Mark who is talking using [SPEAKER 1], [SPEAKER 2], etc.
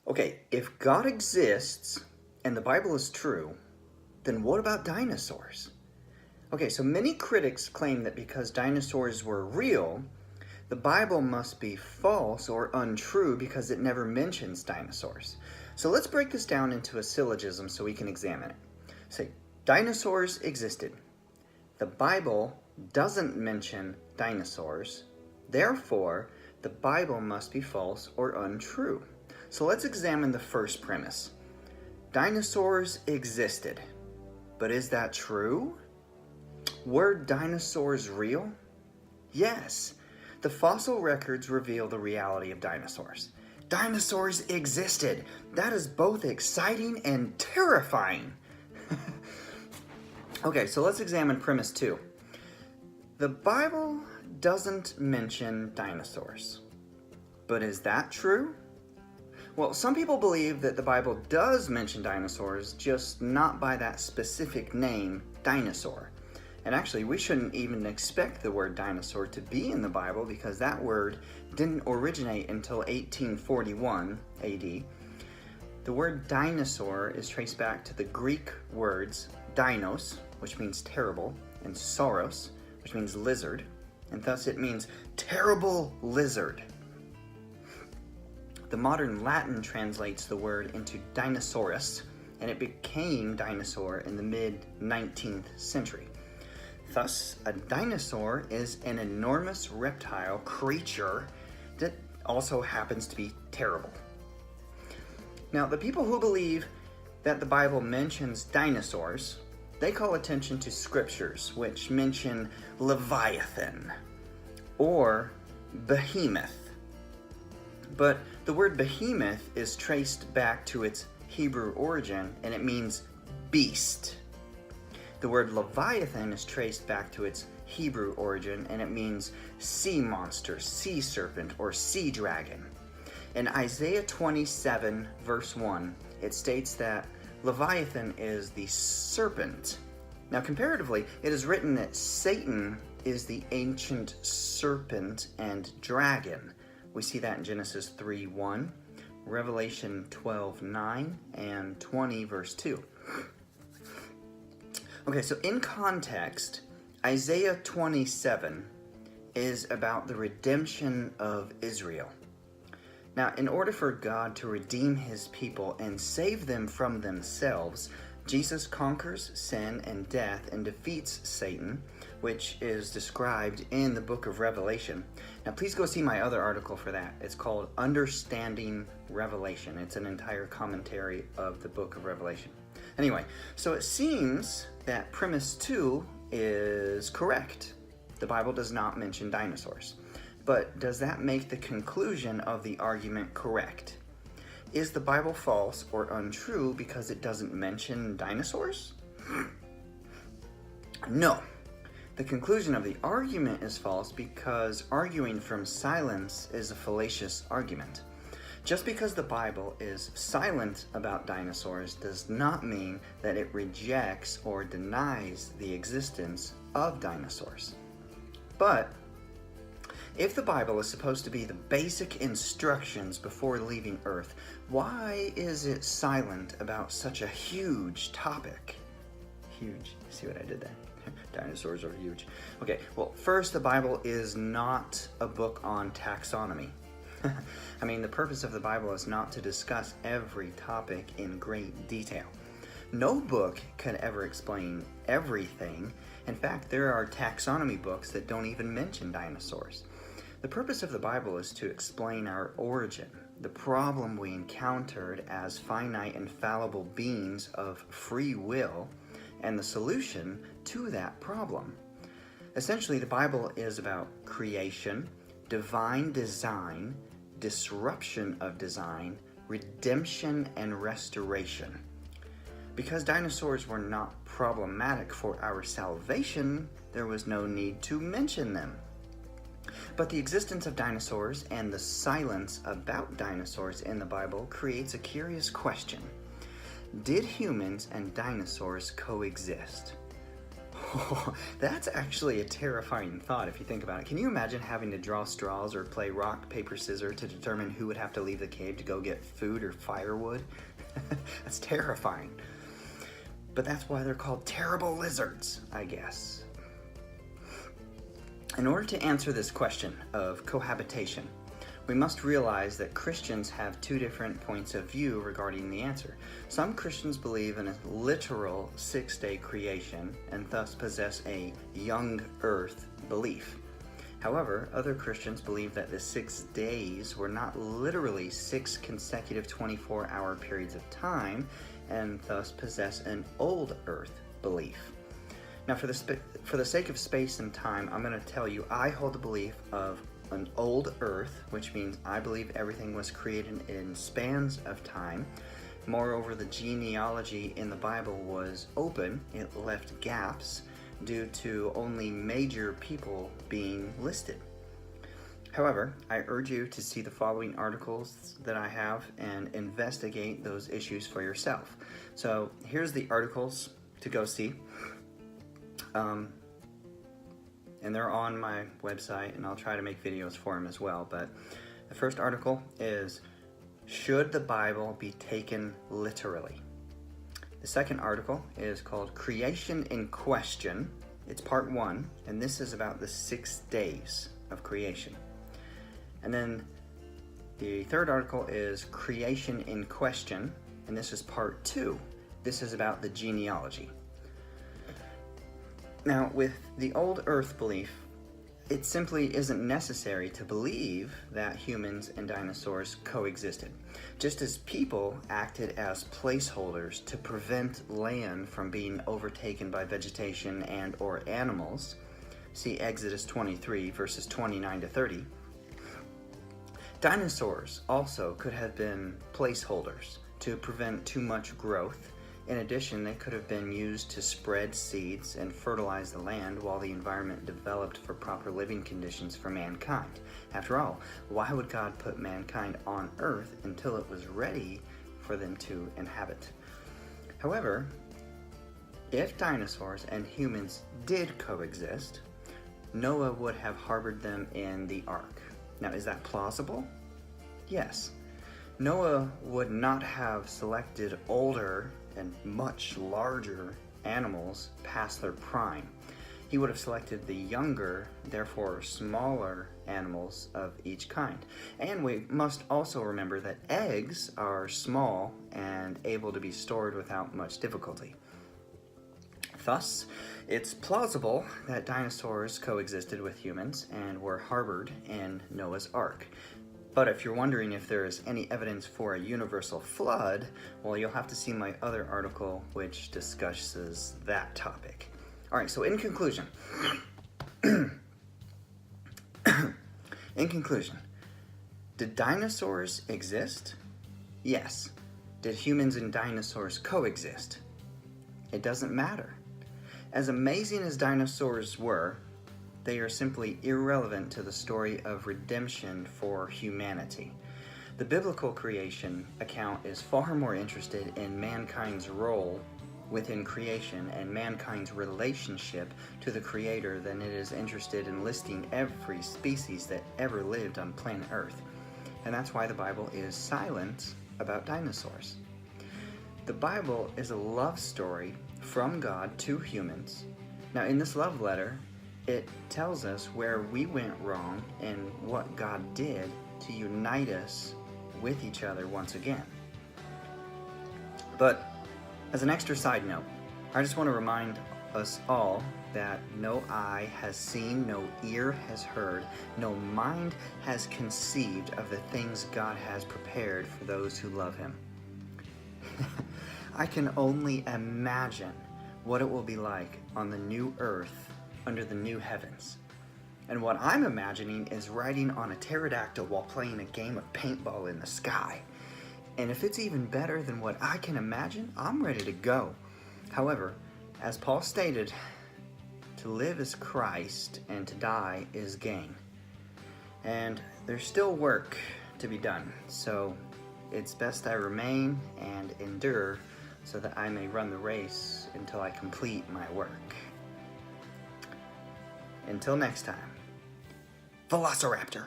[SPEAKER 1] Okay, if God exists and the Bible is true, then what about dinosaurs? Okay, so many critics claim that because dinosaurs were real, the Bible must be false or untrue because it never mentions dinosaurs. So let's break this down into a syllogism so we can examine it. Say, dinosaurs existed. The Bible doesn't mention dinosaurs. Therefore, the Bible must be false or untrue. So let's examine the first premise. Dinosaurs existed. But is that true? Were dinosaurs real? Yes. The fossil records reveal the reality of dinosaurs. Dinosaurs existed. That is both exciting and terrifying. Okay, so let's examine premise 2. The Bible doesn't mention dinosaurs. But is that true? Well, some people believe that the Bible does mention dinosaurs, just not by that specific name, dinosaur. And actually, we shouldn't even expect the word dinosaur to be in the Bible because that word didn't originate until 1841 AD. The word dinosaur is traced back to the Greek words dinos, which means terrible, and sauros, which means lizard, and thus it means terrible lizard. The modern Latin translates the word into dinosaurus, and it became dinosaur in the mid-19th century. Thus, a dinosaur is an enormous reptile creature that also happens to be terrible. Now, the people who believe that the Bible mentions dinosaurs, they call attention to scriptures which mention Leviathan or behemoth. But the word behemoth is traced back to its Hebrew origin, and it means beast. The word Leviathan is traced back to its Hebrew origin, and it means sea monster, sea serpent, or sea dragon. In Isaiah 27, verse 1, it states that Leviathan is the serpent. Now, comparatively, it is written that Satan is the ancient serpent and dragon. We see that in Genesis 3:1, Revelation 12:9, and 20, verse 2. Okay, so in context, Isaiah 27 is about the redemption of Israel. Now, in order for God to redeem his people and save them from themselves, Jesus conquers sin and death and defeats Satan, which is described in the book of Revelation. Now, please go see my other article for that. It's called Understanding Revelation. It's an entire commentary of the book of Revelation. Anyway, so it seems that premise 2 is correct. The Bible does not mention dinosaurs. But does that make the conclusion of the argument correct? Is the Bible false or untrue because it doesn't mention dinosaurs? No. The conclusion of the argument is false because arguing from silence is a fallacious argument. Just because the Bible is silent about dinosaurs does not mean that it rejects or denies the existence of dinosaurs. But if the Bible is supposed to be the basic instructions before leaving Earth, why is it silent about such a huge topic? Huge. See what I did there? Dinosaurs are huge. Okay, well, first, the Bible is not a book on taxonomy. I mean, the purpose of the Bible is not to discuss every topic in great detail. No book can ever explain everything. In fact, there are taxonomy books that don't even mention dinosaurs. The purpose of the Bible is to explain our origin, the problem we encountered as finite and fallible beings of free will, and the solution to that problem. Essentially, the Bible is about creation, divine design, disruption of design, redemption, and restoration. Because dinosaurs were not problematic for our salvation, there was no need to mention them. But the existence of dinosaurs and the silence about dinosaurs in the Bible creates a curious question. Did humans and dinosaurs coexist? That's actually a terrifying thought if you think about it. Can you imagine having to draw straws or play rock, paper, scissors to determine who would have to leave the cave to go get food or firewood? That's terrifying. But that's why they're called terrible lizards, I guess. In order to answer this question of cohabitation, we must realize that Christians have two different points of view regarding the answer. Some Christians believe in a literal six-day creation and thus possess a young earth belief. However, other Christians believe that the 6 days were not literally 6 consecutive 24-hour periods of time and thus possess an old earth belief. Now, for the sake of space and time, I'm going to tell you I hold the belief of an old earth, which means I believe everything was created in spans of time. Moreover, the genealogy in the Bible was open. It left gaps due to only major people being listed. However, I urge you to see the following articles that I have and investigate those issues for yourself. So here's the articles to go see. And they're on my website, and I'll try to make videos for them as well. But the first article is, Should the Bible Be Taken Literally? The second article is called Creation in Question. It's part 1, and this is about the 6 days of creation. And then the third article is Creation in Question, and this is part 2. This is about the genealogy. Now, with the old earth belief, it simply isn't necessary to believe that humans and dinosaurs coexisted. Just as people acted as placeholders to prevent land from being overtaken by vegetation and or animals, see Exodus 23 verses 29 to 30, dinosaurs also could have been placeholders to prevent too much growth. In addition, they could have been used to spread seeds and fertilize the land while the environment developed for proper living conditions for mankind. After all, why would God put mankind on earth until it was ready for them to inhabit? However, if dinosaurs and humans did coexist, Noah would have harbored them in the ark. Now, is that plausible? Yes. Noah would not have selected older and much larger animals past their prime. He would have selected the younger, therefore smaller animals of each kind. And we must also remember that eggs are small and able to be stored without much difficulty. Thus, it's plausible that dinosaurs coexisted with humans and were harbored in Noah's Ark. But if you're wondering if there is any evidence for a universal flood, well, you'll have to see my other article which discusses that topic. All right, so in conclusion, did dinosaurs exist? Yes. Did humans and dinosaurs coexist? It doesn't matter. As amazing as dinosaurs were, they are simply irrelevant to the story of redemption for humanity. The biblical creation account is far more interested in mankind's role within creation and mankind's relationship to the Creator than it is interested in listing every species that ever lived on planet Earth. And that's why the Bible is silent about dinosaurs. The Bible is a love story from God to humans. Now, in this love letter, it tells us where we went wrong and what God did to unite us with each other once again. But as an extra side note, I just want to remind us all that no eye has seen, no ear has heard, no mind has conceived of the things God has prepared for those who love Him. I can only imagine what it will be like on the new earth under the new heavens. And what I'm imagining is riding on a pterodactyl while playing a game of paintball in the sky. And if it's even better than what I can imagine, I'm ready to go. However, as Paul stated, to live is Christ and to die is gain. And there's still work to be done, so it's best I remain and endure so that I may run the race until I complete my work. Until next time, Velociraptor.